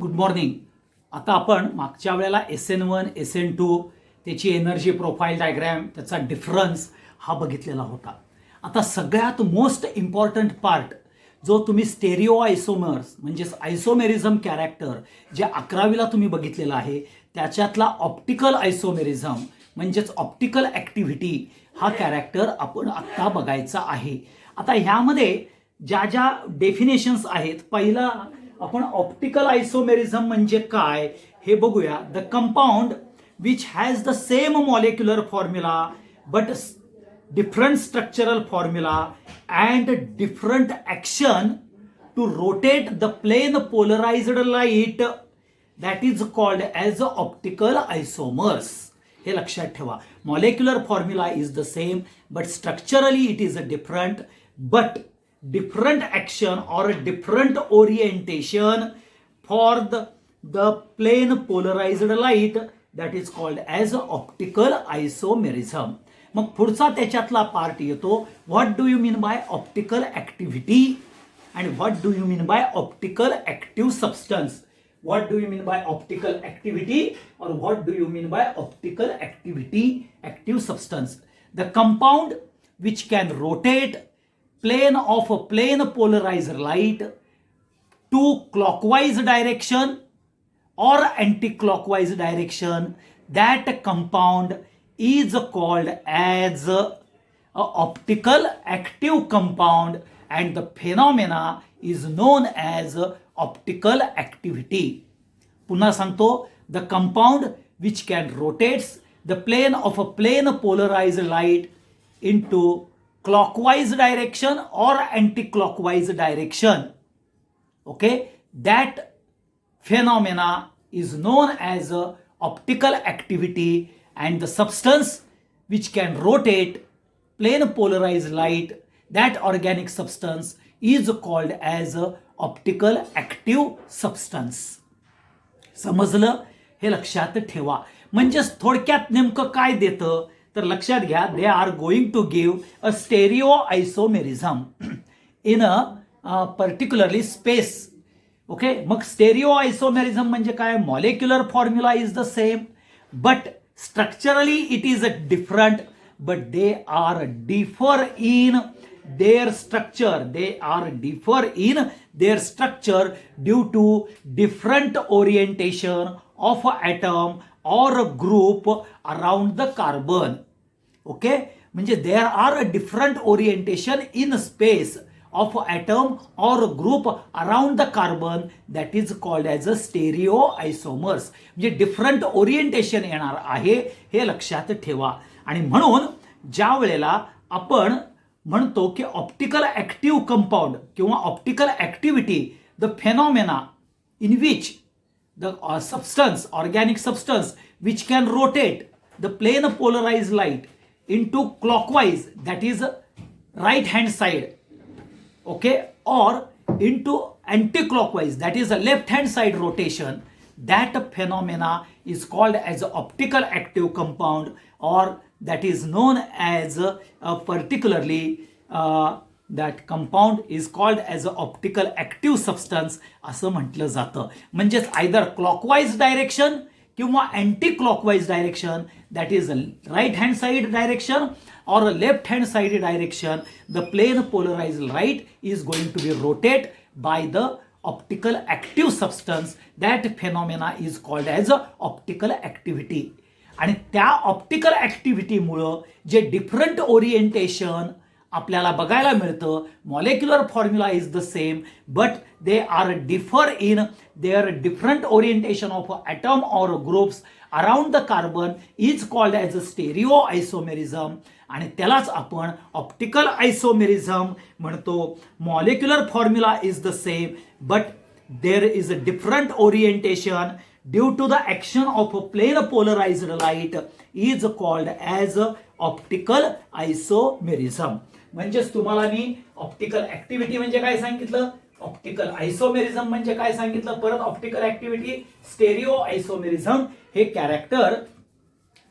Good morning. आता आपण मागच्या वेळेला SN1 SN2 त्याची एनर्जी प्रोफाईल डायग्रॅम त्याचा डिफरन्स हा बघितलेला होता. आता सगळ्यात मोस्ट इम्पॉर्टंट पार्ट जो तुम्ही स्टेरिओ आयसोमर्स म्हणजेच आयसोमेरिझम कॅरेक्टर जे 11वीला तुम्ही बघितलेला आहे त्याच्यातला ऑप्टिकल आयसोमेरिझम म्हणजेच ऑप्टिकल ॲक्टिव्हिटी हा कॅरेक्टर आपण आत्ता बघायचा आहे. आता ह्यामध्ये ज्या ज्या डेफिनेशन्स आहेत, पहिला आपण ऑप्टिकल आयसोमेरिझम म्हणजे काय हे बघूया. The compound which has the same molecular formula but different structural formula and different action to rotate the plane polarized light, that is called as optical isomers. हे लक्षात ठेवा. Molecular formula is the same but structurally it is a different, but different action or different orientation for the plane polarized light, that is called as optical isomerism. मग पुढचा त्याच्यातला part येतो, what do you mean by optical activity and what do you mean by optical active substance. What do you mean by optical activity or what do you mean by optical activity active substance. The compound which can rotate plane of a plane polarised light to clockwise direction or anti-clockwise direction, that compound is called as a optical active compound and the phenomena is known as optical activity. पुन्हा सांगतो, the compound which can rotates the plane of a plane polarized light into clockwise direction or anti-clockwise direction. Okay, that phenomena is known as optical activity, and the substance which can rotate plane polarized light, that organic substance is called as optical active substance. समजलं? हे लक्षात ठेवा. म्हणजेच थोडक्यात नेमकं काय देतं तर लक्षात घ्या, they are going to give a stereo isomerism in a particularly space. Okay, मग स्टेरिओ आयसोमेरिझम म्हणजे काय? Molecular formula is the same but structurally it is different, but they are differ in their structure. They are differ in their structure due to different orientation of atom or a group around the carbon. Okay, म्हणजे there are a different orientation in space of atom or a group around the carbon, that is called as a stereoisomers. म्हणजे different orientation येणार आहे हे लक्षात ठेवा. आणि म्हणून ज्या वेळेला आपण म्हणतो की ऑप्टिकल ॲक्टिव्ह कंपाऊंड किंवा optical activity, the phenomena in which the substance, organic substance which can rotate the plane polarise light into clockwise, that is right hand side. Okay, or into anti-clockwise, that is a left-hand side rotation. That phenomena is called as optical active compound, or that is known as particularly that compound is called as optical active substance असं म्हटलं जातं. म्हणजेच either clockwise direction किंवा anti clockwise direction, that is right hand side direction or a left hand side direction, the plane polarized light is going to be rotated by the optical active substance. That phenomena is called as optical activity. आणि त्या optical ॲक्टिव्हिटीमुळं जे different orientation आपल्याला बघायला मिळतं, molecular formula is the same but they are differ in their different orientation of atom or groups around the carbon, is called as a stereo isomerism. आणि त्यालाच आपण optical isomerism म्हणतो. Molecular formula is the same but there is a different orientation due to the action of a plane polarised light, is called as optical isomerism. म्हणजेच तुम्हाला मी optical activity म्हणजे काय सांगितलं, optical isomerism म्हणजे काय सांगितलं, परत ऑप्टिकल ॲक्टिव्हिटी, स्टेरिओ आयसोमेरिझम हे कॅरेक्टर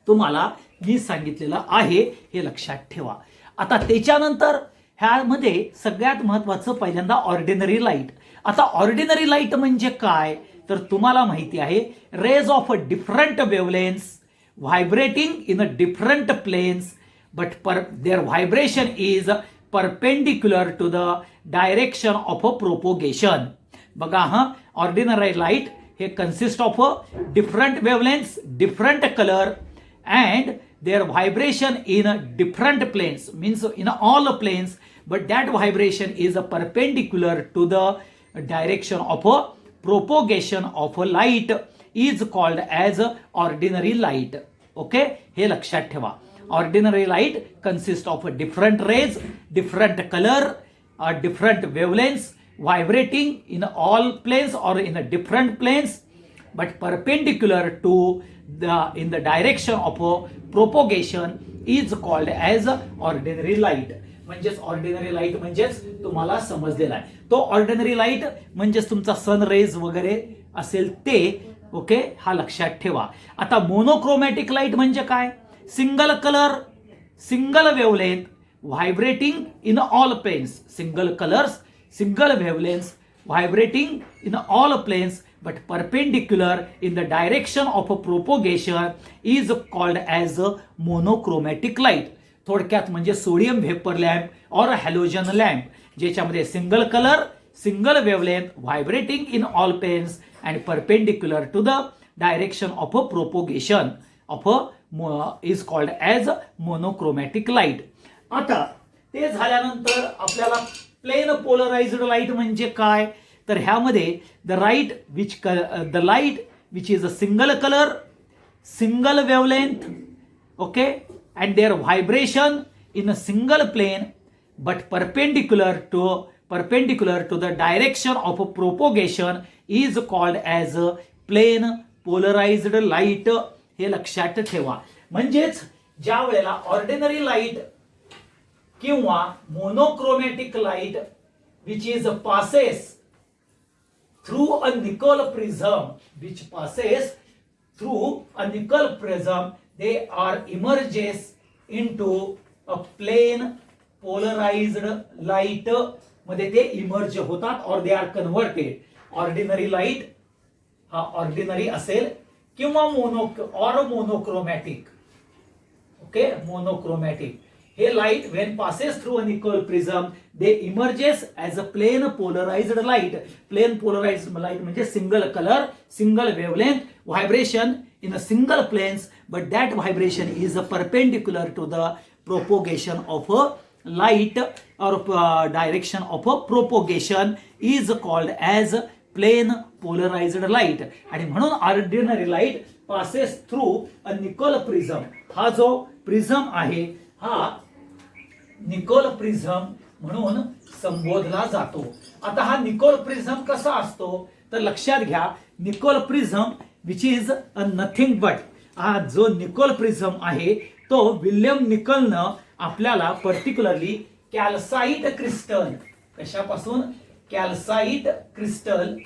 तुम्हाला मी सांगितलेलं आहे हे लक्षात ठेवा. आता त्याच्यानंतर ह्यामध्ये सगळ्यात महत्त्वाचं पहिल्यांदा ऑर्डिनरी लाईट. आता ऑर्डिनरी लाईट म्हणजे काय तर तुम्हाला माहिती आहे rays of a different wavelengths vibrating in a different planes but their vibration is perpendicular to the direction of a propagation. बघा हा, ऑर्डिनरी लाईट हे consist of different wavelengths, different colour and their vibration in different planes, means in all planes, but that vibration is perpendicular to the direction of a propagation of a light is called as ordinary light. Okay, हे लक्षात ठेवा. Ordinary light consists of different rays, different color, different wavelengths vibrating in all planes or in different planes but perpendicular to in the direction of propagation is called as ordinary light. म्हणजेच ordinary light म्हणजेच तुम्हाला समजलेला आहे तो ordinary light म्हणजेच तुमचा sun rays वगैरे असेल ते. ओके, हा लक्षात ठेवा. आता मोनोक्रोमॅटिक लाईट म्हणजे काय? Single colour, single wavelength vibrating in all planes, single colours, single wavelength vibrating in all planes but perpendicular in the direction of a propagation is called as a monochromatic light. थोडक्यात म्हणजे sodium vapour lamp और halogen lamp ज्याच्यामध्ये single colour, single wavelength vibrating in all planes and perpendicular to the direction of a propagation of a is called as monochromatic light. आता ते झाल्यानंतर आपल्याला plain polarised light म्हणजे काय? तर ह्यामध्ये the light which is a single colour, single wavelength, okay, and their vibration in a single plane but perpendicular to the direction of propagation is called as a plane polarised light. हे लक्षात ठेवा. म्हणजेच ज्या वेळेला ordinary light किंवा monochromatic light which is passes through a nickel prism, which passes through a nickel prism, they are emerges into a plane polarized light मध्ये ते emerge होतात और they are converted. Ordinary light हा ordinary असेल किंवा monochromatic. Okay, monochromatic हे light when passes through a nickel prism they emerges as a plane polarized light. Plane polarized light म्हणजे single colour, single wavelength vibration in a single planes but that vibration is perpendicular to the propagation of a light or direction of a propagation is called as plane polarized light. आणि म्हणून ordinary light passes through a nickel prism. हा जो prism आहे हा Nicole prism म्हणून संबोधला जातो. आता हा निकोल प्रिझम कसा असतो तर लक्षात घ्या, Nicol prism which is a nothing but, हा जो निकोल प्रिझम आहे तो विल्यम निकलनं आपल्याला पर्टिक्युलरली कॅल्साइट क्रिस्टल, कशापासून? Calcite crystal.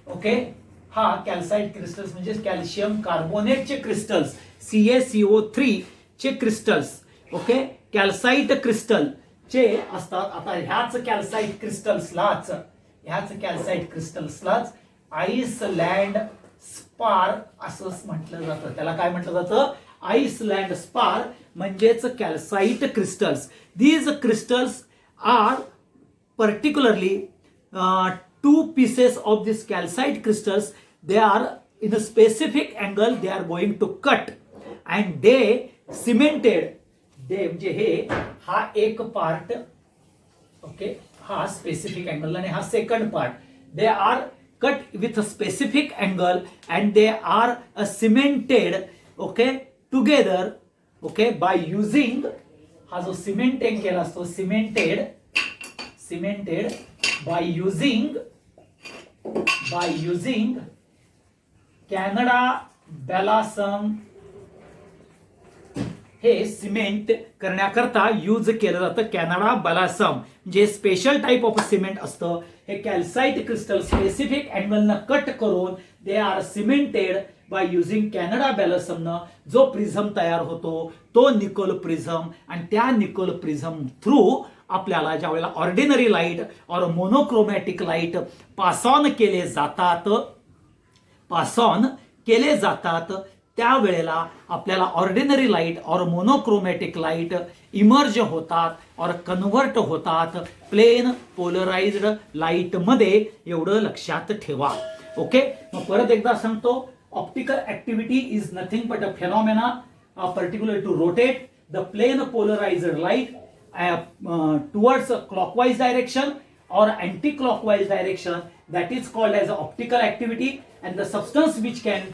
ओके, हा कॅल्साइट क्रिस्टल्स म्हणजे कॅल्शियम कार्बोनेटचे क्रिस्टल्स, CaCO3 चे क्रिस्टल्स. ओके, कॅल्साइट क्रिस्टल चे असतात. आता ह्याच कॅल्साइट क्रिस्टल्सलाच आईसलँड स्पार असं म्हटलं जातं. त्याला काय म्हटलं जातं? आईसलँड स्पार म्हणजेच calcite crystals. These crystals are particularly two pieces of this calcite crystals, they are in a specific angle they are going to cut and they cemented. दे म्हणजे हे हा एक पार्ट, ओके, हा स्पेसिफिक अँगल आणि हा second part, they are cut with a specific angle and they are cemented, okay, together, okay, by using, हा जो cementing केला असतो, सिमेंटेड बाय युझिंग कॅनडा बॅलासम. हे सिमेंट करण्याकरता यूज केलं जातं कॅनडा बॅलासम, जे स्पेशल टाइप ऑफ सिमेंट असतं. हे कॅल्साइट क्रिस्टल स्पेसिफिक अँगलनं कट करून they are cemented by using Canada बॅलासमनं जो प्रिझम तयार होतो तो निकोल प्रिझम. आणि त्या निकोल प्रिझम थ्रू आपल्याला ज्या वेळेला ऑर्डिनरी लाईट और मोनोक्रोमॅटिक लाईट पास ऑन केले जातात पास ऑन केले जातात, त्यावेळेला आपल्याला ऑर्डिनरी लाईट और मोनोक्रोमॅटिक लाईट इमर्ज होतात और कन्वर्ट होतात प्लेन पोलराइज्ड लाईट मध्ये, एवढं लक्षात ठेवा. ओके, मग परत एकदा सांगतो, optical activity is nothing but a phenomena particular to rotate the plane polarised light towards a clockwise direction or anti-clockwise direction, that is called as optical activity, and the substance which can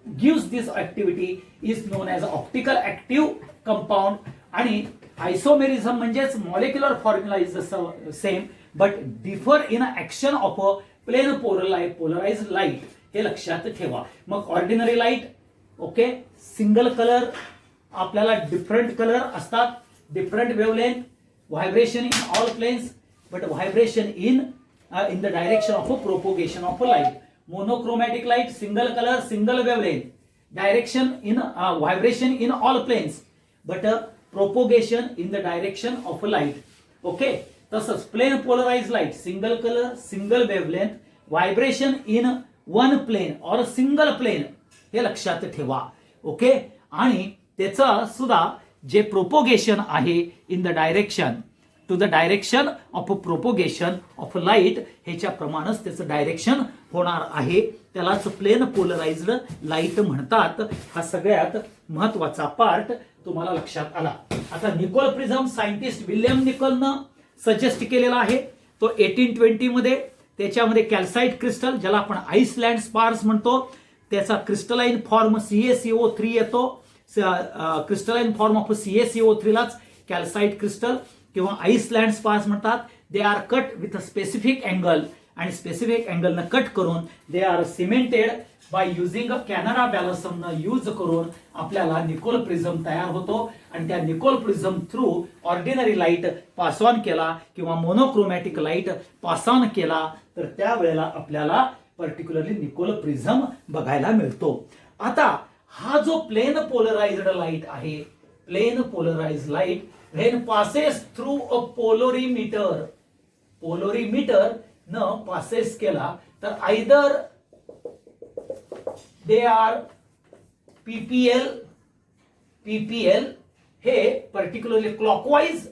gives this activity is known as optical active compound. आणि isomerism म्हणजेच molecular formula is the same but differ in action of a plane polarized light, हे लक्षात ठेवा. मग ordinary light, okay, single colour, आपल्याला different colour असतात, different wavelength, vibration in all planes but vibration in the direction of a propagation of a light. Monochromatic light, single color, single wavelength, direction in vibration in all planes but propagation in the direction of a light. Okay, तसंच plane polarized light, single color, single wavelength, vibration in one plane or a single plane, हे लक्षात ठेवा. Okay, आणि त्याचं सुद्धा जे propagation आहे in the direction to the direction of propagation of light, ह्याच्याप्रमाणेच त्याचं डायरेक्शन होणार आहे, त्यालाच प्लेन पोलराइज्ड लाईट म्हणतात. हा सगळ्यात महत्वाचा पार्ट तुम्हाला लक्षात आला. आता निकोल प्रिझम सायंटिस्ट विल्यम निकोलनं सजेस्ट केलेला आहे, तो 1820 मध्ये. त्याच्यामध्ये कॅल्साइट क्रिस्टल, ज्याला आपण आईसलँड स्पार्स म्हणतो, त्याचा क्रिस्टलाइन फॉर्म CaCO3 येतो. क्रिस्टलाइन फॉर्म ऑफ CaCO3 लाच कॅल्साइट क्रिस्टल किंवा आईसलँड स्पार्स म्हणतात. They are cut with a specific angle, आणि स्पेसिफिक अँगलनं कट करून they are cemented by using a Canada बॅलसमनं यूज करून आपल्याला निकोल प्रिझम तयार होतो. आणि त्या Nicol prism through ordinary light pass on केला किंवा मोनोक्रोमॅटिक लाईट पास ऑन केला तर त्यावेळेला आपल्याला पर्टिक्युलरली निकोल प्रिझम बघायला मिळतो. आता हा जो प्लेन पोलराइज्ड लाईट आहे, plane polarised light when passes through a polarimeter न passes केला तर either they are PPL हे पर्टिक्युलरली क्लॉकवाइज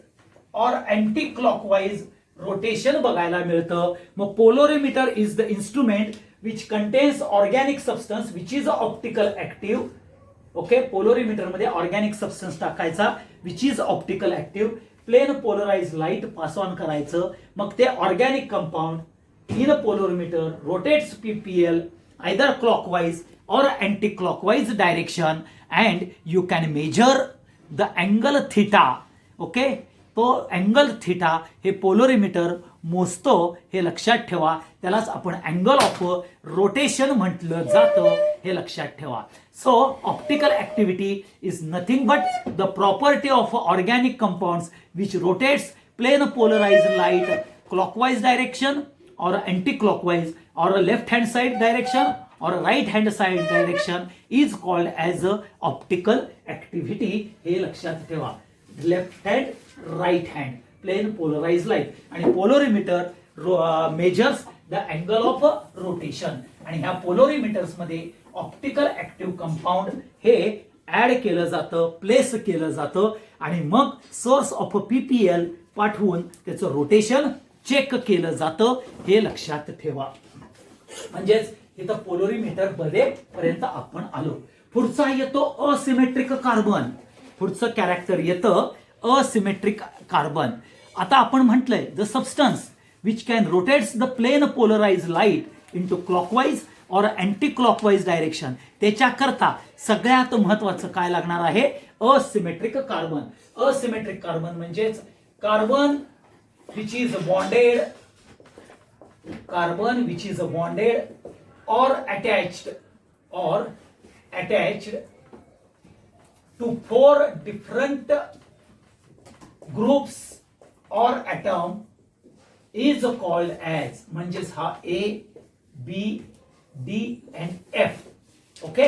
और अँटी क्लॉकवाइज रोटेशन बघायला मिळतं. मग polarimeter is the instrument which contains organic substance which is optical active. Okay, polarimeter मध्ये organic substance टाकायचा which is optical active, plane polarise light pass on करायचं. मग ते organic compound in polarimeter rotates PPL either clockwise or anti-clockwise direction and you can measure the angle theta. Okay, तो angle theta हे polarimeter मोजतो, हे लक्षात ठेवा. त्यालाच आपण अँगल ऑफ रोटेशन म्हटलं जातं, हे लक्षात ठेवा. So optical activity is nothing but the property of organic compounds which rotates plane polarised light clockwise direction or anti clockwise or left hand side direction or right hand side direction is called as optical activity, हे लक्षात ठेवा. Left hand, right hand, plane polarise light. आणि polarimeter measures the angle of rotation. आणि ह्या पोलोरिमीटर्स मध्ये optical active compound हे add केलं जातं, प्लेस केलं जातं आणि मग सोर्स ऑफ PPL पाठवून त्याचं रोटेशन चेक केलं जातं, हे लक्षात ठेवा. म्हणजेच इथं पोलोरिमीटर पर्यंत आपण आलो. पुढचा येतो असिमेट्रिक कार्बन. पुढचं कॅरेक्टर येतं असिमेट्रिक कार्बन. आता आपण म्हटलंय the substance which can rotates the plane polarise light into clockwise और अँटी क्लॉकवाइज डायरेक्शन. त्याच्याकरता सगळ्यात महत्वाचं काय लागणार आहे, असिमेट्रिक कार्बन. असिमेट्रिक कार्बन म्हणजेच carbon which is bonded or attached to 4 different groups or atom is called as, म्हणजेच हा A, B, D and F. Okay,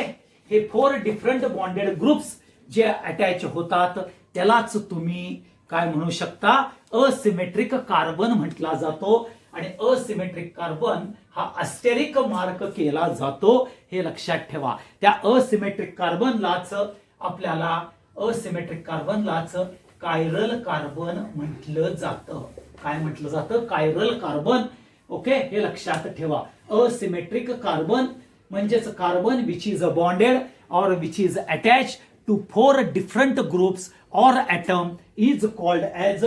हे 4 डिफरंट बॉन्डेड ग्रुप्स जे अटॅच होतात त्यालाच तुम्ही काय म्हणू शकता, असिमेट्रिक कार्बन म्हटला जातो. आणि असिमेट्रिक कार्बन हा अस्टेरिक मार्क केला जातो, हे लक्षात ठेवा. त्या असिमेट्रिक कार्बनलाच आपल्याला कायरल कार्बन म्हटलं जातं. काय म्हटलं जातं? Chiral carbon. ओके, हे लक्षात ठेवा. असिमेट्रिक कार्बन म्हणजेच carbon which is bonded or which is attach to 4 different groups or atom is called as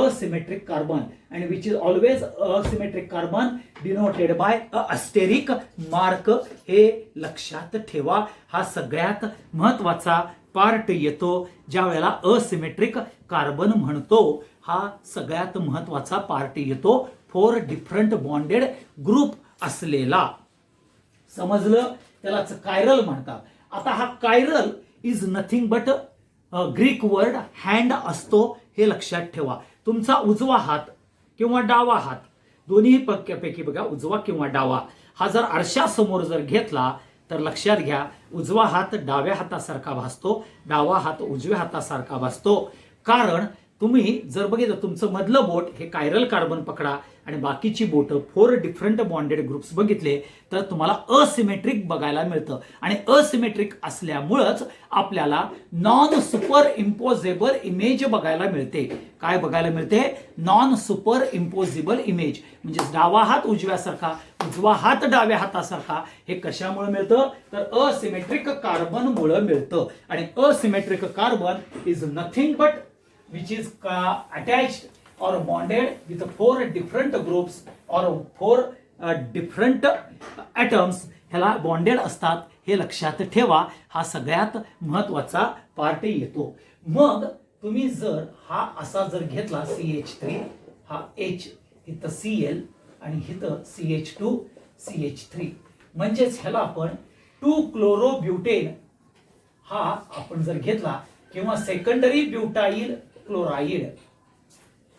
asymmetric carbon, and which is always asymmetric carbon denoted by a asterisk mark. हे लक्षात ठेवा. हा सगळ्यात महत्वाचा part येतो ज्या वेळेला असिमेट्रिक कार्बन म्हणतो. हा सगळ्यात महत्वाचा पार्ट येतो 4 डिफरंट बॉन्डेड ग्रुप असलेला. समजलं? त्यालाच कायरल म्हणतात. आता हा chiral is nothing but Greek word hand असतो, हे लक्षात ठेवा. तुमचा उजवा हात किंवा डावा हात दोन्ही पैकी बघा, उजवा किंवा डावा हा जर आरशासमोर जर घेतला तर लक्षात घ्या उजवा हात डाव्या हातासारखा भासतो, डावा हात उजव्या हातासारखा भासतो. कारण तुम्ही जर बघितलं तुमचं मधलं बोट हे कायरल कार्बन पकडा आणि बाकीची बोट 4 डिफरंट बॉन्डेड ग्रुप्स बघितले तर तुम्हाला असिमेट्रिक बघायला मिळतं. आणि असिमेट्रिक असल्यामुळंच आपल्याला नॉन सुपर इम्पोजेबल इमेज बघायला मिळते. काय बघायला मिळते? Non superimposable image. म्हणजे डावा हात उजव्यासारखा, उजवा हात डाव्या हातासारखा. हे कशामुळे मिळतं? तर असिमेट्रिक कार्बन मुळे मिळतं. आणि asymmetric carbon is nothing but which is attached or bonded with 4 different groups or 4 different atoms. ह्याला बॉन्डेड असतात, हे लक्षात ठेवा. हा सगळ्यात महत्वाचा पार्ट येतो. मग तुम्ही जर हा असा जर घेतला CH3, हा H, इथं Cl आणि इथं CH2 CH3, म्हणजेच ह्याला आपण 2-क्लोरोब्युटेन हा आपण जर घेतला किंवा सेकंडरी ब्युटाइल क्लोराईड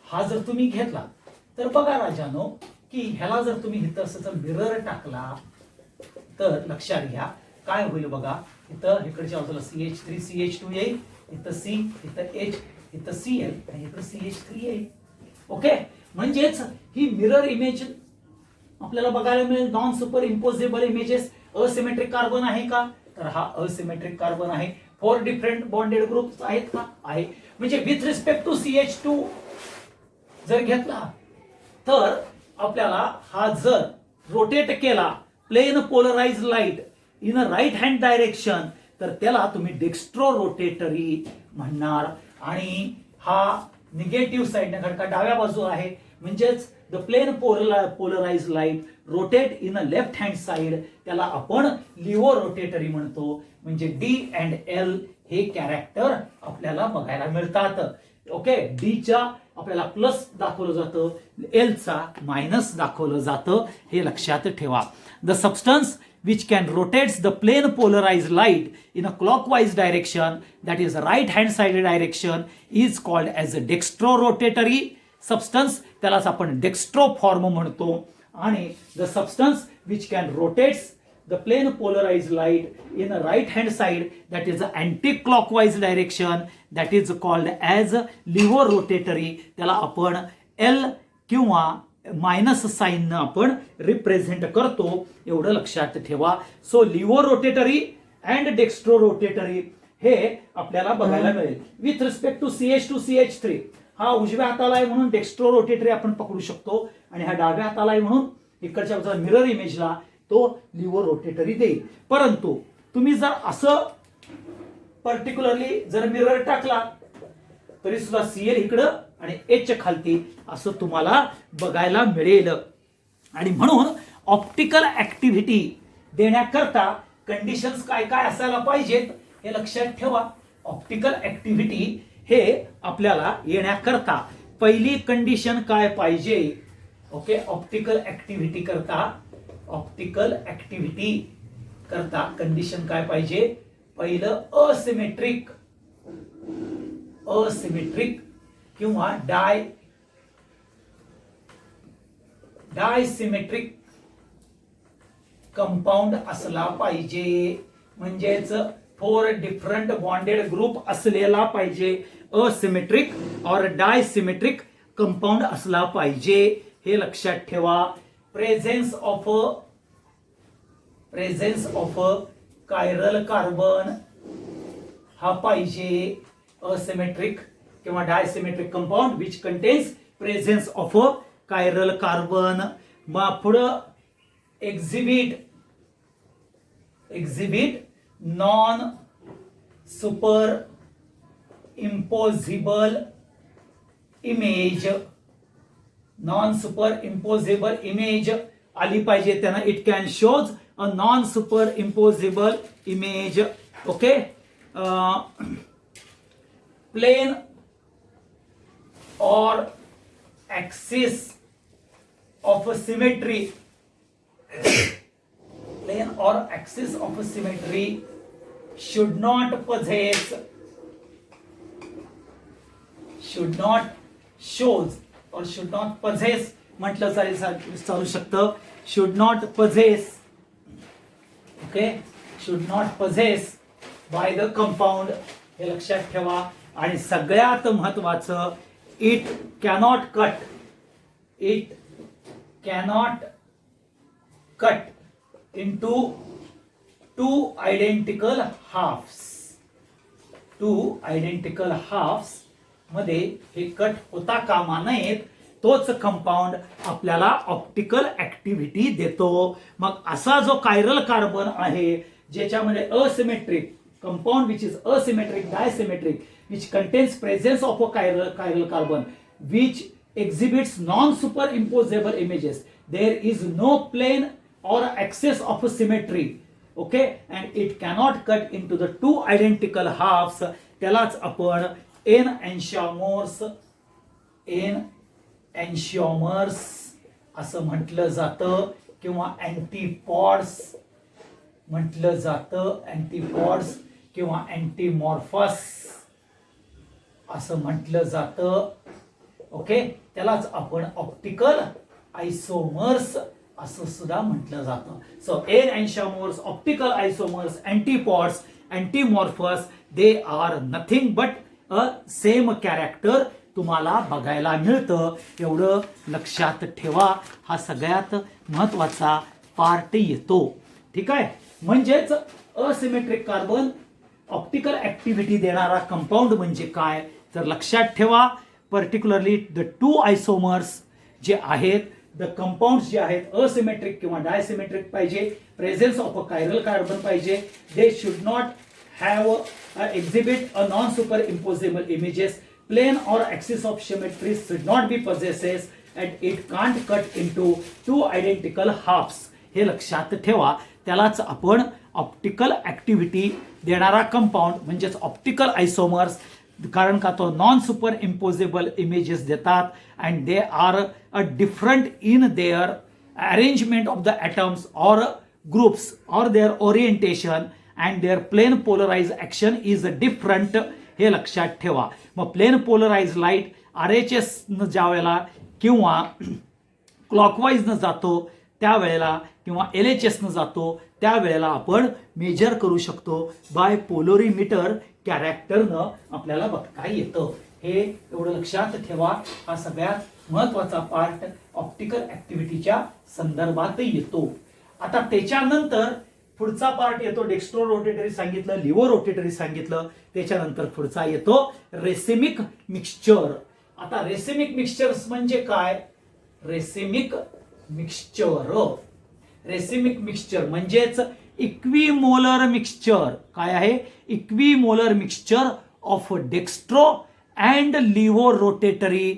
हा जर तुम्ही घेतला तर बघा राजानो की ह्याला जर तुम्ही इथं असं मिरर टाकला तर लक्षात घ्या काय होईल बघा. इथं इकडच्या बाजूला CH3 CH2 येईल, इथं C, इथं H, इथं Cl आणि इथं CH3 येईल. ओके, म्हणजेच ही मिरर इमेज आपल्याला बघायला मिळेल. Non superimposable images. Asymmetric carbon आहे का? तर हा असिमेट्रिक कार्बन आहे. 4 डिफरंट बॉन्डेड ग्रुप्स आहेत का? आहे. म्हणजे विथ रिस्पेक्ट टू CH2 जर घेतला तर आपल्याला हा जर रोटेट केला plane polarise light in a right hand direction तर त्याला तुम्ही डेक्स्ट्रो रोटेटरी म्हणणार. आणि हा निगेटिव्ह साइड घडका डाव्या बाजू आहे, म्हणजेच the plane polarise light rotate in a left hand side त्याला आपण लिव्हो रोटेटरी म्हणतो. म्हणजे D and L हे कॅरेक्टर आपल्याला बघायला मिळतात. ओके, D चा आपल्याला प्लस दाखवलं जातं, L चा मायनस दाखवलं जातं, हे लक्षात ठेवा. The substance which can rotates the plane polarized light in a clockwise direction, that is right hand side direction, is called as a dextrorotatory substance. त्यालाच आपण डेक्स्ट्रो फॉर्म म्हणतो. आणि the substance which can rotates the plane polarized light in a right hand side, that is anti-clockwise direction, that is called as livorotatory. त्याला आपण L किंवा minus sign आपण represent करतो, एवढं लक्षात ठेवा. सो लिव्होरोटेटरी अँड डेक्स्ट्रोरोटेटरी हे आपल्याला बघायला मिळेल. With respect to CH2 CH3 हा उजव्या हाताला आहे म्हणून डेक्स्ट्रोरोटेटरी आपण पकडू शकतो आणि हा डाव्या हाताला आहे म्हणून इकडच्या बाजूला मिरर इमेजला तो लिव्होरोटेटरी देईल. परंतु तुम्ही जर असं पर्टिक्युलरली जर मिरर टाकला तरी सुद्धा Cl इकडं आणि H खालती असं तुम्हाला बघायला मिळेल. आणि म्हणून ऑप्टिकल ऍक्टिव्हिटी देण्याकरता कंडिशन्स काय काय असायला पाहिजेत हे लक्षात ठेवा. ऑप्टिकल ऍक्टिव्हिटी हे आपल्याला येण्याकरता पहिली कंडिशन काय पाहिजे? ओके, ऑप्टिकल ऍक्टिव्हिटी करता कंडिशन काय पाहिजे? पहिलं असिमेट्रिक किंवा डायसिमेट्रिक कंपाऊंड असला पाहिजे. म्हणजेच 4 डिफरंट बॉन्डेड ग्रुप असलेला पाहिजे. असिमेट्रिक और डायसिमेट्रिक कंपाऊंड असला पाहिजे. हे लक्षात ठेवा. प्रेझेन्स ऑफ कायरल कार्बन हा पाहिजे असिमेट्रिक किंवा dissymmetric compound which contains presence of chiral carbon. मग पुढं exhibit non superimposable image. Non superimposable image आली पाहिजे त्यांना. It can shows a non superimposable image. Okay. Plane or axis of symmetry. Plane or axis of symmetry should not possess, should not shows or should not possess म्हटलं चालू शकतं. should not possess, okay, should not possess by the compound हे लक्षात ठेवा. आणि सगळ्यात महत्वाचं it cannot cut into two identical halves मध्ये हे कट होता कामा नयेत. तोच कंपाऊंड आपल्याला ऑप्टिकल ऍक्टिव्हिटी देतो. मग असा जो कायरल कार्बन आहे ज्याच्यामध्ये asymmetric compound which is asymmetric dissymmetric which contains presence of a chiral carbon which exhibits non-superimposable images. There is no plane or axis of symmetry. Okay, and it cannot cut into the two identical halves. त्यालाच आपण एनशॉमर्स असं म्हटलं जातं किंवा अँटीपॉड्स म्हटलं जातं. अँटीपॉड्स किंवा अँटीमॉर्फस असं म्हटलं जातं. ओके, त्यालाच आपण ऑप्टिकल आयसोमर्स असं सुद्धा म्हटलं जातं. So enantiomers, optical isomers, antipodes, antimorphs they are nothing but a same character तुम्हाला बघायला मिळतं. एवढं लक्षात ठेवा. हा सगळ्यात महत्वाचा पार्ट येतो. ठीक आहे. म्हणजेच असिमेट्रिक कार्बन ऑप्टिकल ऍक्टिव्हिटी देणारा कंपाऊंड म्हणजे काय तर लक्षात ठेवा. पर्टिक्युलरली द टू आयसोमर्स जे आहेत, द कंपाऊंड्स जे आहेत असिमेट्रिक किंवा डायसिमेट्रिक पाहिजे. Presence of a chiral carbon पाहिजे. They should not have exhibit a non superimposable images. Plane or axis of symmetry should not be possesses and it can't cut into two identical halves. हे लक्षात ठेवा. त्यालाच आपण optical activity देणारा compound म्हणजेच optical isomers. कारण का तो नॉन सुपर इम्पोजेबल इमेजेस देतात and they are a different in their arrangement of the atoms or groups or their orientation and their plane polarise action is different. हे लक्षात ठेवा. मग प्लेन पोलराइज लाईट RHS न ज्या वेळेला किंवा clockwise न जातो त्यावेळेला किंवा LHS न जातो त्यावेळेला आपण मेजर करू शकतो बाय पोलोरीमीटर कॅरेक्टरनं आपल्याला बघता येतं. हे एवढं लक्षात ठेवा. हा सगळ्यात महत्वाचा पार्ट ऑप्टिकल ऍक्टिव्हिटीच्या संदर्भात येतो. आता त्याच्यानंतर पुढचा पार्ट येतो डेक्स्ट्रो रोटेटरी सांगितलं, लिव्हो रोटेटरी सांगितलं. त्याच्यानंतर पुढचा येतो रेसिमिक मिक्सचर. आता रेसिमिक मिक्सचर्स म्हणजे काय? रेसिमिक मिक्सचर म्हणजेच इक्विमोलर मिक्सचर. काय आहे? Equimolar mixture of dextro and laevo rotatory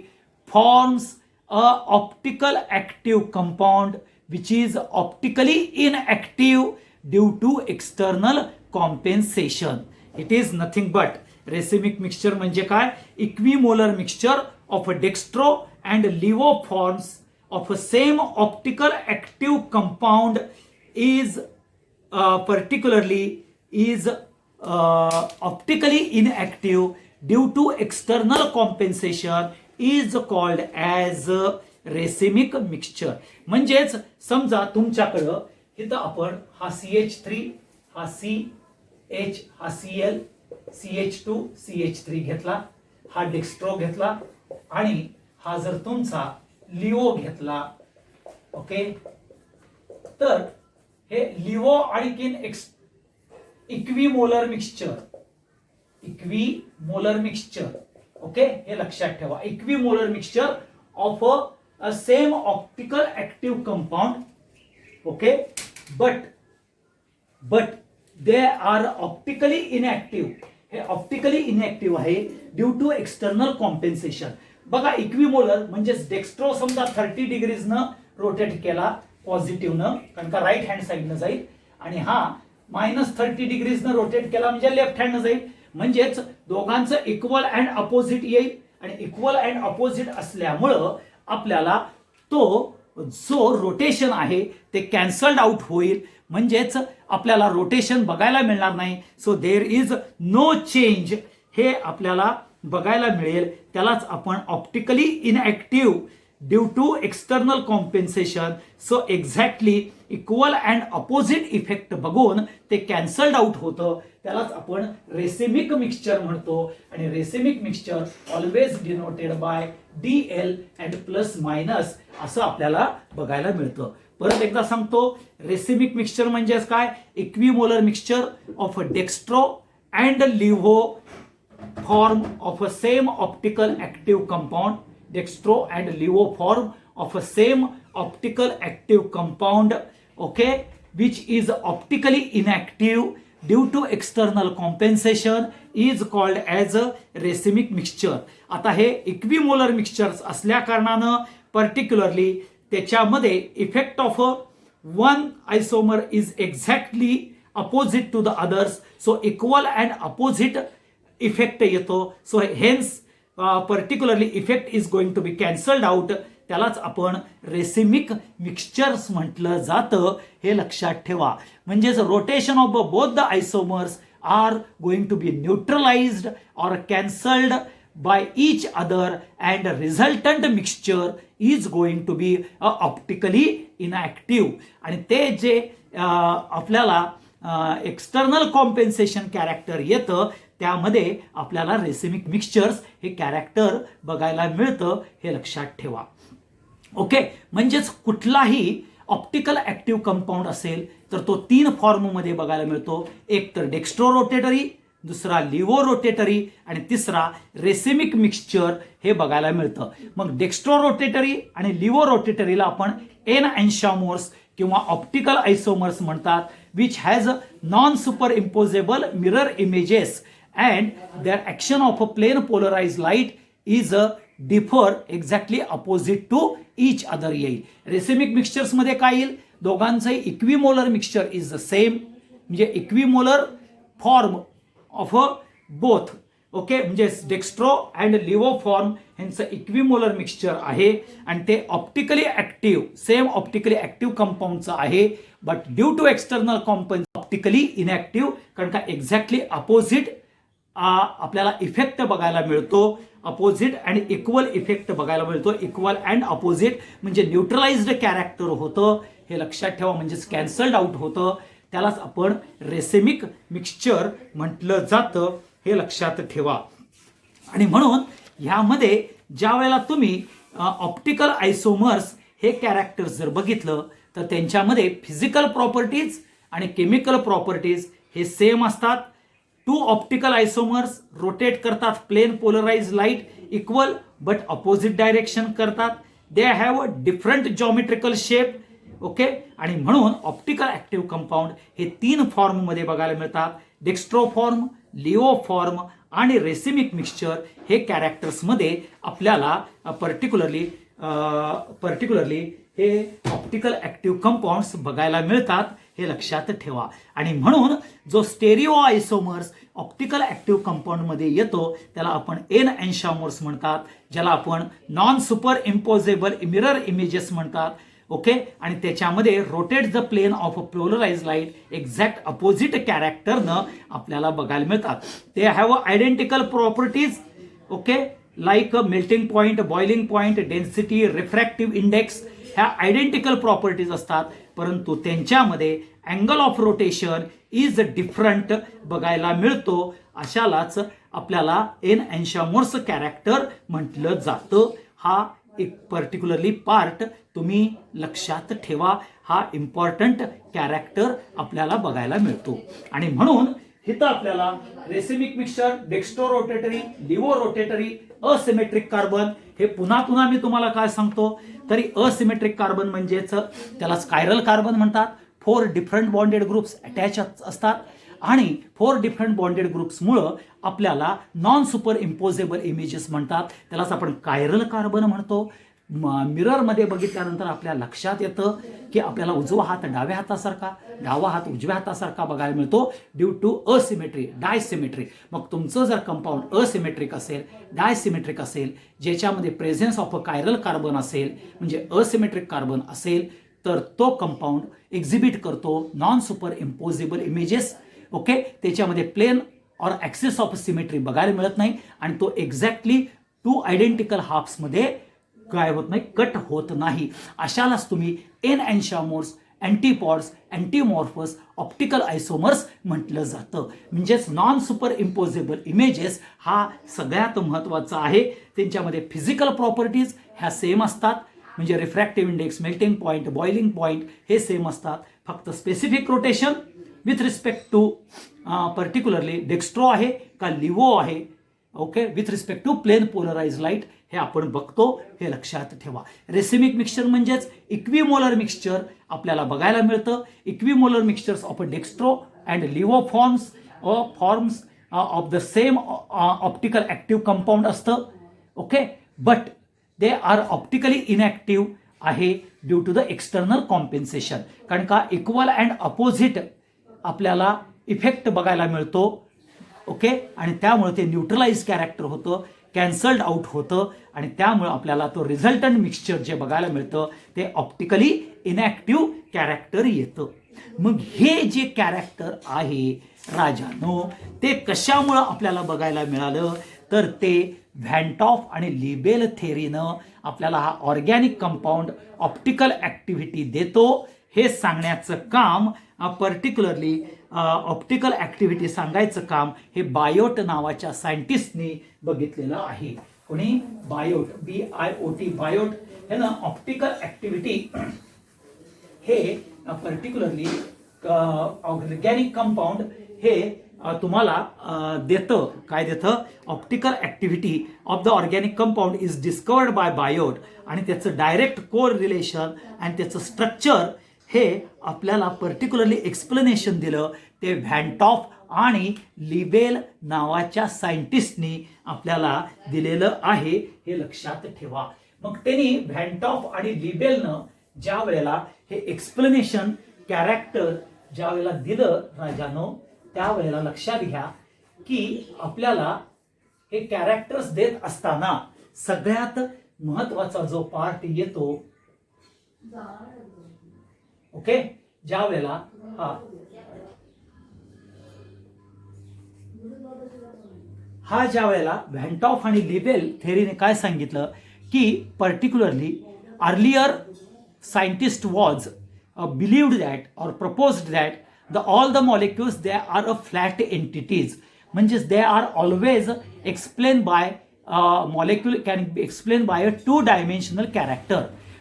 forms a optical active compound which is optically inactive due to external compensation. It is nothing but racemic mixture म्हणजे काय? Equimolar mixture of dextro and laevo forms of a same optical active compound is optically inactive due to external compensation is called as racemic mixture. म्हणजेच समजा तुमच्याकडं इथं आपण हा CH3 हा CH हा Cl CH2 CH3 घेतला, हा डेक्स्ट्रो घेतला आणि हा जर तुमचा लिओ घेतला, ओके, तर हे लिओ आणखीन इक्विमोलर मिक्सचर, ओके, हे लक्षात ठेवा. Equimolar mixture of a same optical active compound, okay, but they are optically inactive. हे ऑप्टिकली इनएक्टिव्ह आहे ड्यू टू एक्सटर्नल कॉम्पेन्सेशन. बघा, इक्विमोलर म्हणजे डेक्स्ट्रो समजा 30 डिग्रीजनं रोटेट केला पॉझिटिव्हनं, कारण का राईट हँड साईडनं जाईल, आणि हा -30 डिग्रीजनं रोटेट केला म्हणजे लेफ्ट हँडनं जाईल. म्हणजेच दोघांचं इक्वल अँड अपोजिट येईल, आणि इक्वल अँड अपोजिट असल्यामुळं आपल्याला तो जो रोटेशन आहे ते कॅन्सल्ड आउट होईल, म्हणजेच आपल्याला रोटेशन बघायला मिळणार नाही. So there is no change हे आपल्याला बघायला मिळेल. त्यालाच आपण optically inactive due to external compensation. So exactly equal and opposite effect बघून ते कॅन्सल्ड आउट होतं. त्यालाच आपण रेसिमिक मिक्सचर म्हणतो, आणि racemic mixture always denoted by DL and plus minus असं आपल्याला बघायला मिळतं. परत एकदा सांगतो, रेसिमिक मिक्सचर म्हणजे काय? Equimolar mixture of dextro and laevo form of a same optical active compound, dextro and levo form of a same optical active compound, okay, which is optically inactive due to external compensation is called as a racemic mixture. आता हे equimolar mixtures असल्या कारणानं particularly त्याच्यामध्ये effect of one isomer is exactly opposite to the others. So equal and opposite effect येतो. So hence particularly effect is going to be cancelled out. त्यालाच आपण racemic mixtures म्हटलं जातं, हे लक्षात ठेवा. म्हणजेच rotation of both the isomers are going to be neutralised or cancelled by each other, and resultant mixture is going to be optically inactive. आणि ते जे आपल्याला एक्सटर्नल कॉम्पेन्सेशन कॅरेक्टर येतं त्यामध्ये आपल्याला रेसिमिक मिक्सचर्स हे कॅरेक्टर बघायला मिळतं, हे लक्षात ठेवा. ओके, म्हणजेच कुठलाही ऑप्टिकल ऍक्टिव्ह कंपाऊंड असेल तर तो 3 फॉर्ममध्ये बघायला मिळतो. एक तर डेक्स्ट्रो रोटेटरी, दुसरा लिव्हो रोटेटरी, आणि तिसरा रेसिमिक मिक्सचर हे बघायला मिळतं. मग डेक्स्ट्रो रोटेटरी आणि लिव्हो रोटेटरीला आपण एन एन्शामोर्स किंवा ऑप्टिकल आयसोमर्स म्हणतात, which has non superimposable mirror images and their action of a plane polarized light is differ exactly opposite to each other येईल. रेसिमिक मिक्सचर्स मध्ये काय येईल? दोघांचंही equimolar mixture is the same, म्हणजे equimolar form of both, okay, म्हणजे dextro and laevo form यांचं equimolar mixture आहे, आणि ते optically active, same optically active कंपाऊंडचं आहे, but due to external compound optically inactive, कारण का एक्झॅक्टली अपोजिट आपल्याला इफेक्ट बघायला मिळतो. अपोजिट अँड इक्वल इफेक्ट बघायला मिळतो. इक्वल अँड अपोजिट म्हणजे न्यूट्रलाइज्ड कॅरेक्टर होतं, हे लक्षात ठेवा, म्हणजेच कॅन्सल्ड आउट होतं. त्यालाच आपण रेसिमिक मिक्सचर म्हटलं जातं, हे लक्षात ठेवा. आणि म्हणून ह्यामध्ये ज्या वेळेला तुम्ही ऑप्टिकल आयसोमर्स हे कॅरेक्टर्स जर बघितलं तर त्यांच्यामध्ये फिजिकल प्रॉपर्टीज आणि केमिकल प्रॉपर्टीज हे सेम असतात. 2 ऑप्टिकल आयसोमर्स रोटेट करतात plane polarise light equal but opposite direction करतात. They have a different geometrical shape, okay, आणि म्हणून ऑप्टिकल ऍक्टिव्ह कंपाऊंड हे 3 फॉर्ममध्ये बघायला मिळतात. डेक्स्ट्रो फॉर्म, लिओ फॉर्म आणि रेसिमिक मिक्सचर हे कॅरेक्टर्समध्ये आपल्याला पर्टिक्युलरली हे ऑप्टिकल ऍक्टिव्ह कंपाऊंड्स बघायला मिळतात, हे लक्षात ठेवा. आणि म्हणून जो stereoisomers optical active compound मध्ये येतो त्याला आपण एन एन्शामोर्स म्हणतात, ज्याला आपण non superimposable mirror images म्हणतात, ओके, आणि त्याच्यामध्ये rotate the plane of a polarise light exact opposite कॅरेक्टरनं आपल्याला बघायला मिळतात. ते have identical properties, okay, like melting point, boiling point, density, refractive index, ह्या आयडेंटिकल प्रॉपर्टीज असतात, परंतु त्यांच्यामध्ये angle of rotation is different बघायला मिळतो. अशालाच आपल्याला एन एन्शामोर्स कॅरेक्टर म्हटलं जातं. हा एक पर्टिक्युलरली पार्ट तुम्ही लक्षात ठेवा. हा इम्पॉर्टंट कॅरेक्टर आपल्याला बघायला मिळतो. आणि म्हणून इथं आपल्याला racemic mixture, dextro rotatory, laevo rotatory, asymmetric carbon, हे पुन्हा पुन्हा मी तुम्हाला काय सांगतो तरी असिमेट्रिक कार्बन म्हणजेच त्याला स्कायरल कार्बन म्हणतात. 4 डिफरंट बॉन्डेड ग्रुप्स अटॅच असतात आणि 4 डिफरंट बॉन्डेड ग्रुप्समुळं आपल्याला नॉन सुपर इम्पोजेबल इमेजेस म्हणतात. त्यालाच आपण कायरल कार्बन म्हणतो. मिररमध्ये बघितल्यानंतर आपल्या लक्षात येतं की आपल्याला उजवा हात डाव्या हातासारखा, डावा हात उजव्या हातासारखा बघायला मिळतो ड्यू टू असिमेट्री, डायसिमेट्री. मग तुमचं जर कंपाऊंड असिमेट्रिक असेल, डायसिमेट्रिक असेल, ज्याच्यामध्ये presence of a chiral carbon असेल म्हणजे असिमेट्रिक कार्बन असेल, तर तो कंपाऊंड एक्झिबिट करतो non superimposable images. Okay, त्याच्यामध्ये plane or axis of symmetry बघायला मिळत नाही आणि तो एक्झॅक्टली 2 आयडेंटिकल हाफ्समध्ये काय होत नाही, कट होत नाही. अशालाच तुम्ही एनअँशामोर्स, अँटीपॉड्स, अँटीमॉर्फस, ऑप्टिकल आयसोमर्स म्हटलं जातं. म्हणजेच नॉन सुपर इम्पोजेबल इमेजेस हा सगळ्यात महत्त्वाचा आहे. त्यांच्यामध्ये फिजिकल प्रॉपर्टीज ह्या सेम असतात, म्हणजे refractive index, melting point, boiling point हे सेम असतात. फक्त specific rotation with respect to particularly dextro आहे का लिव्हो आहे, okay, with respect to plane polarise light हे आपण बघतो. हे लक्षात ठेवा. रेसिमिक मिक्सचर म्हणजेच इक्विमोलर मिक्सचर आपल्याला बघायला मिळतं. Equimolar mixtures of dextro and laevo forms of the same optical active compound असतं. Okay, but they are optically inactive आहे due to the external compensation. कारण का इक्वल अँड अपोजिट आपल्याला effect बघायला मिळतो. ओके, आणि त्यामुळे ते न्यूट्रलाइज कॅरेक्टर होतं, कॅन्सल्ड आउट होतं आणि त्यामुळे आपल्याला तो रिझल्टंट मिक्सचर जे बघायला मिळतं ते ऑप्टिकली इनॅक्टिव्ह कॅरेक्टर येतं. मग हे जे कॅरेक्टर आहे राजानो, ते कशामुळं आपल्याला बघायला मिळालं तर ते व्हॅन टॉफ आणि लिबेल थेरीनं आपल्याला हा ऑर्गॅनिक कंपाऊंड ऑप्टिकल ॲक्टिव्हिटी देतो हे सांगण्याचं काम, पर्टिक्युलरली ऑप्टिकल ॲक्टिव्हिटी सांगायचं काम हे बायोट नावाच्या सायंटिस्टनी बघितलेलं आहे. कोणी? Biot, BIOT, Biot. हे ना ऑप्टिकल ॲक्टिव्हिटी हे पर्टिक्युलरली ऑर्गॅनिक कंपाऊंड हे तुम्हाला देतं. काय देतं? Optical activity of the organic compound is discovered by Biot आणि त्याचं डायरेक्ट कोर रिलेशन आणि त्याचं स्ट्रक्चर हे आपल्याला पर्टिक्युलरली एक्सप्लेनेशन दिलं ते व्हॅन टॉफ आणि लिबेल नावाच्या सायंटिस्टनी आपल्याला दिलेलं आहे. हे लक्षात ठेवा. मग त्यांनी व्हॅन टॉफ आणि लिबेलनं ज्या वेळेला हे एक्सप्लेनेशन कॅरेक्टर ज्या वेळेला दिलं राजानो, त्यावेळेला लक्षात घ्या की आपल्याला हे कॅरेक्टर्स देत असताना सगळ्यात महत्वाचा जो पार्ट येतो, ओके, ज्या वेळेला हा ज्या वेळेला व्हॅन टॉफ आणि लिबेल थेरीने काय सांगितलं की particularly earlier scientist was believed that or proposed that all the molecules they are a flat entities, म्हणजेच they are always explained by molecule can be explained by a 2-dimensional character.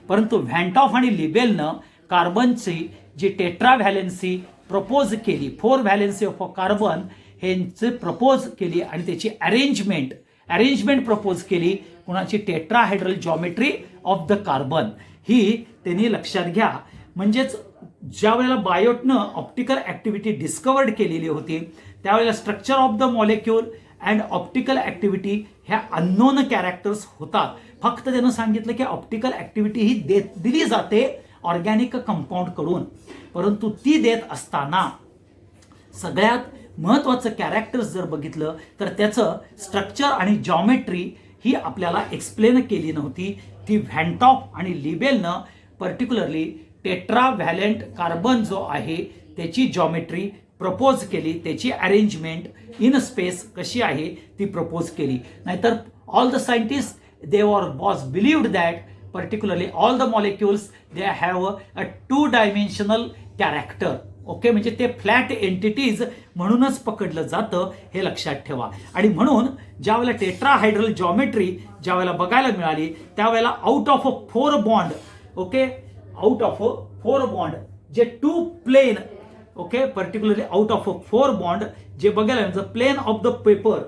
परंतु van Hoff आणि लिबेलनं कार्बनची जी tetra valency propose केली, 4 valency of carbon ह्यांचे propose केली आणि त्याची अरेंजमेंट प्रपोज केली. कुणाची? Tetrahedral geometry of the carbon ही त्यांनी लक्षात घ्या. म्हणजेच ज्या वेळेला बायोटनं ऑप्टिकल ॲक्टिव्हिटी डिस्कवर्ड केलेली होती त्यावेळेला structure of the molecule and optical activity ह्या अननोन कॅरेक्टर्स होतात. फक्त त्यानं सांगितलं की ऑप्टिकल ॲक्टिव्हिटी ही दिली जाते ऑर्गॅनिक कंपाऊंडकडून, परंतु ती देत असताना सगळ्यात महत्त्वाचं कॅरेक्टर्स जर बघितलं तर त्याचं स्ट्रक्चर आणि जॉमेट्री ही आपल्याला एक्सप्लेन केली नव्हती. ती व्हॅन टॉफ आणि लिबेलनं पर्टिक्युलरली टेट्रा व्हॅलेंट कार्बन जो आहे त्याची जॉमेट्री प्रपोज केली, त्याची अरेंजमेंट इन स्पेस कशी आहे ती प्रपोज केली. नाहीतर all the scientist they was believed that particularly all the molecules they have a 2-dimensional character. Okay, म्हणजे ते फ्लॅट एंटिटीज म्हणूनच पकडलं जातं, हे लक्षात ठेवा. आणि म्हणून ज्यावेळेला टेट्राहायड्रल जॉमेट्री ज्यावेळेला बघायला मिळाली त्यावेळेला out of 4 bond, okay, out of 4 bond जे 2 plane, okay, particularly out of 4 bond जे बघायला मिळतं plane of the paper,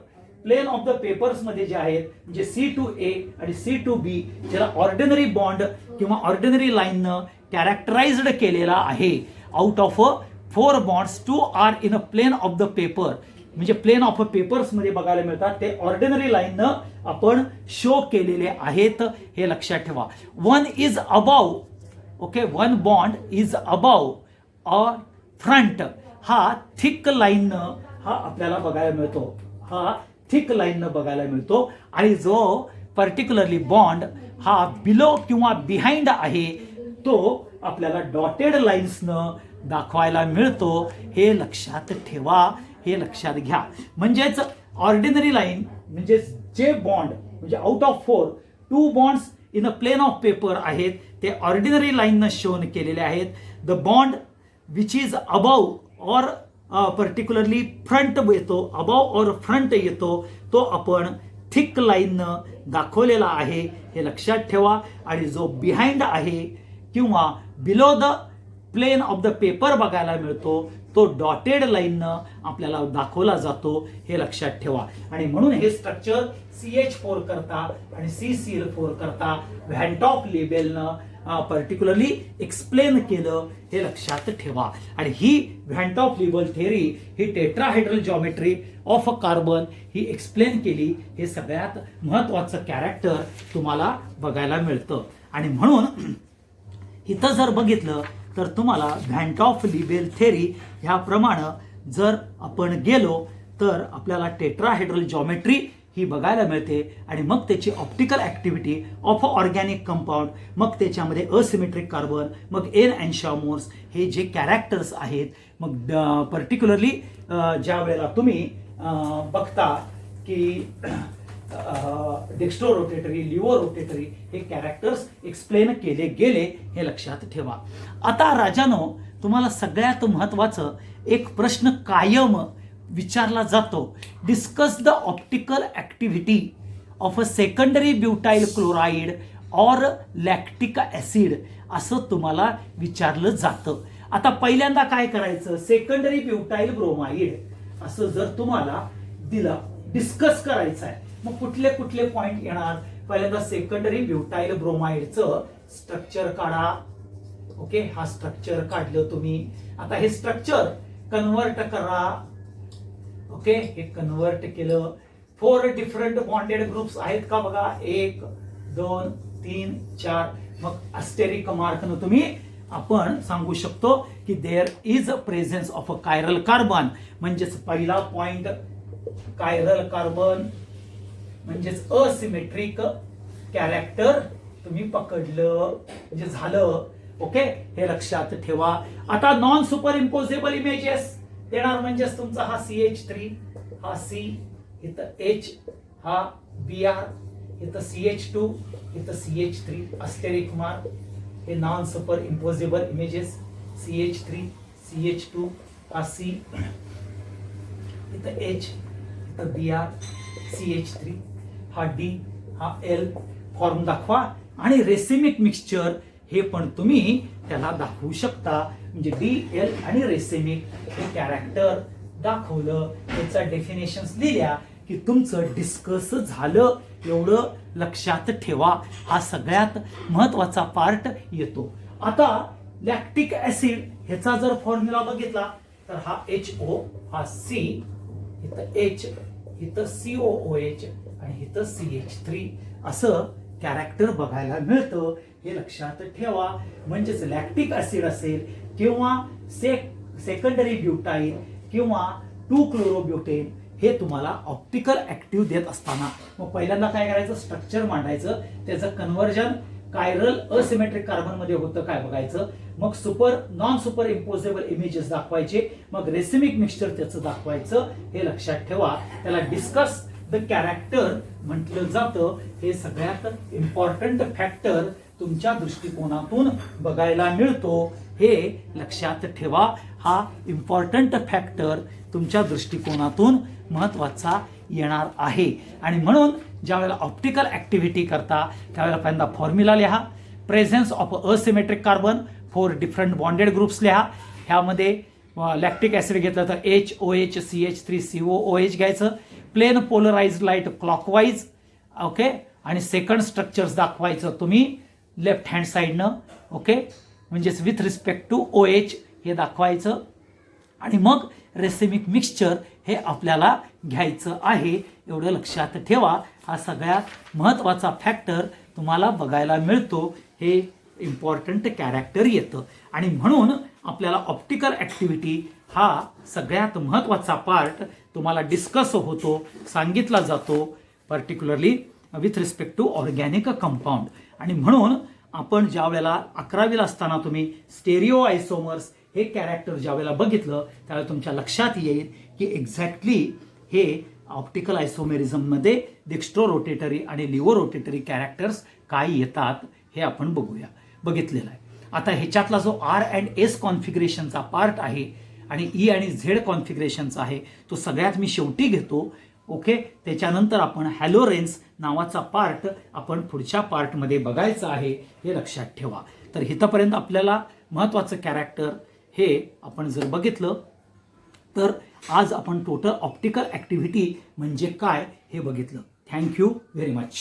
plane of the papers मध्ये जे आहेत म्हणजे C2A आणि C2B ज्याला ऑर्डिनरी बॉन्ड किंवा ऑर्डिनरी लाईननं कॅरेक्टराइज्ड केलेला आहे. Out of 4 bonds 2 are in a plane of the paper, म्हणजे प्लेन ऑफ पेपर्स मध्ये बघायला मिळतात ते ऑर्डिनरी लाईननं आपण शो केलेले आहेत, हे लक्षात ठेवा. One is above, okay, one bond is above or front, हा थिक लाईननं हा आपल्याला बघायला मिळतो, हा थिक लाईननं बघायला मिळतो. आणि जो पर्टिक्युलरली बॉन्ड हा बिलो किंवा बिहाइंड आहे तो आपल्याला डॉटेड लाईन्सनं दाखवायला मिळतो, हे लक्षात ठेवा, हे लक्षात घ्या. म्हणजेच ऑर्डिनरी लाईन म्हणजे जे बॉन्ड म्हणजे out of 4 2 bonds in a plane of paper आहेत ते ऑर्डिनरी लाईननं शोन केलेले आहेत. The bond which is above or particularly front येतो, अबाव ऑर फ्रंट येतो, तो आपण थिक लाईननं दाखवलेला आहे, हे लक्षात ठेवा. आणि जो बिहाइंड आहे किंवा below the plane of the paper बघायला मिळतो तो डॉटेड लाईननं आपल्याला दाखवला जातो, हे लक्षात ठेवा. आणि म्हणून हे स्ट्रक्चर CH4 करता आणि CCl4 करता व्हॅन टॉप लेबलनं पर्टिक्युलरली एक्सप्लेन केलं, हे लक्षात ठेवा. आणि ही van top label theory he tetrahedral geometry of a carbon he explain केली, हे सगळ्यात महत्वाचं कॅरेक्टर तुम्हाला बघायला मिळतं. आणि म्हणून इथं जर बघितलं तर तुम्हाला व्हॅन टॉप लेबल थेअरी ह्याप्रमाणे जर आपण गेलो तर आपल्याला टेट्राहायड्रल जॉमेट्री ही बघायला मिळते. आणि मग त्याची optical activity of a organic compound, मग त्याच्यामध्ये असिमेट्रिक कार्बन, मग एन अँशामोर्स, हे जे कॅरेक्टर्स आहेत, मग पर्टिक्युलरली ज्या वेळेला तुम्ही बघता की डेक्स्ट्रो रोटेटरी, लिव्हो रोटेटरी हे कॅरेक्टर्स एक्सप्लेन केले गेले, हे लक्षात ठेवा. आता राजानो, तुम्हाला सगळ्यात महत्वाचं एक प्रश्न कायम विचारला जातो, discuss the optical activity of a secondary butyl chloride or lactic acid, असं तुम्हाला विचारलं जातं. आता पहिल्यांदा काय करायचं, सेकंडरी ब्युटाइल ब्रोमाइड असं जर तुम्हाला दिलं, डिस्कस करायचं आहे, मग कुठले कुठले पॉइंट येणार. पहिल्यांदा सेकंडरी ब्युटाइल ब्रोमाइडचं स्ट्रक्चर काढा, ओके, हा स्ट्रक्चर काढलं तुम्ही. आता हे स्ट्रक्चर कन्वर्ट करा, ओके, हे कन्वर्ट केलं. 4 डिफरंट बॉन्डेड ग्रुप्स आहेत का बघा, 1 2 3 4. मग अस्टेरिक मार्कनं तुम्ही आपण सांगू शकतो की there is a presence of a chiral carbon, म्हणजेच पहिला पॉइंट कायरल कार्बन म्हणजेच असिमेट्रिक कॅरेक्टर तुम्ही पकडलं म्हणजे झालं, ओके, हे लक्षात ठेवा. आता नॉन सुपर इम्पोजेबल इमेजेस देणार, म्हणजेच तुमचा हा CH3, हा C, इथं H, हा Br, इथं CH2, इथं CH3, अस्टेरिक मार्क, हे non superimposable images. CH3, CH2, हा C, इथं H, इथं Br, CH3, हा D, हा L फॉर्म दाखवा. आणि रेसिमिक मिक्सचर हे पण तुम्ही त्याला दाखवू शकता, म्हणजे DL आणि रेसिमिक हे कॅरेक्टर दाखवलं, त्याचा डेफिनेशन्स लिहिल्या की तुमचं डिस्कस झालं, एवढं लक्षात ठेवा. हा सगळ्यात महत्वाचा पार्ट येतो. आता लॅक्टिक ऍसिड ह्याचा जर फॉर्म्युला बघितला तर हा HO, हा C, इथं H, इथं COOH आणि इथं CH3 असं कॅरेक्टर बघायला मिळतं, हे लक्षात ठेवा. म्हणजेच लॅक्टिक ऍसिड असेल किंवा सेकंडरी ब्युटाईन किंवा 2 क्लोरोब्युटेन हे तुम्हाला ऑप्टिकल ऍक्टिव्ह देत असताना मग पहिल्यांदा काय करायचं, स्ट्रक्चर मांडायचं, त्याचं कन्व्हर्जन कायरल असिमेट्रिक कार्बन मध्ये होतं काय बघायचं, मग super non superimposable images दाखवायचे, मग रेसिमिक मिक्सचर त्याचं दाखवायचं, हे लक्षात ठेवा. त्याला डिस्कस द कॅरेक्टर म्हटलं जातं. हे सगळ्यात इम्पॉर्टंट फॅक्टर तुमच्या दृष्टिकोनातून बघायला मिळतो, हे लक्षात ठेवा. हा इम्पॉर्टंट फॅक्टर तुमच्या दृष्टिकोनातून महत्त्वाचा येणार आहे. आणि म्हणून ज्या वेळेला ऑप्टिकल ॲक्टिव्हिटी करता त्यावेळेला पहिल्यांदा फॉर्म्युला लिहा. Presence of asymmetric carbon 4 different bonded groups लिहा. ह्यामध्ये लॅक्टिक ॲसिड घेतलं तर HOH CH3COOH घ्यायचं. Plane polarised light clockwise, okay. आणि सेकंड स्ट्रक्चर्स दाखवायचं तुम्ही लेफ्ट हँड साईडनं, ओके. म्हणजेच विथ रिस्पेक्ट टू OH हे दाखवायचं. आणि मग रेसिमिक मिक्सचर हे आपल्याला घ्यायचं आहे. एवढं लक्षात ठेवा. हा सगळ्यात महत्त्वाचा फॅक्टर तुम्हाला बघायला मिळतो. हे इम्पॉर्टंट कॅरेक्टर येतं. आणि म्हणून आपल्याला ऑप्टिकल ॲक्टिव्हिटी हा सगळ्यात महत्त्वाचा पार्ट तुम्हाला डिस्कस होतो, सांगितला जातो, particularly with respect to organic compound. आणि म्हणून आपण ज्या वेळेला 11वीला असताना तुम्ही स्टेरिओ आयसोमर्स हे कॅरेक्टर ज्या वेळेला बघितलं त्यावेळेला तुमच्या लक्षात येईल की एक्झॅक्टली हे ऑप्टिकल आयसोमेरिझममध्ये डिक्स्ट्रो रोटेटरी आणि लिव्हो रोटेटरी कॅरेक्टर्स काय येतात हे आपण बघितलेलं आहे. आता ह्याच्यातला जो R and S कॉन्फिगरेशनचा पार्ट आहे आणि E आणि Z कॉन्फिगरेशनचा आहे तो सगळ्यात मी शेवटी घेतो, ओके. त्याच्यानंतर आपण हॅलोरेन्स नावाचा पार्ट आपण पुढच्या पार्टमध्ये बघायचा आहे, हे लक्षात ठेवा. तर इथंपर्यंत आपल्याला महत्त्वाचं कॅरेक्टर हे आपण जर बघितलं तर आज आपण टोटल ऑप्टिकल ॲक्टिव्हिटी म्हणजे काय हे बघितलं. Thank you very much.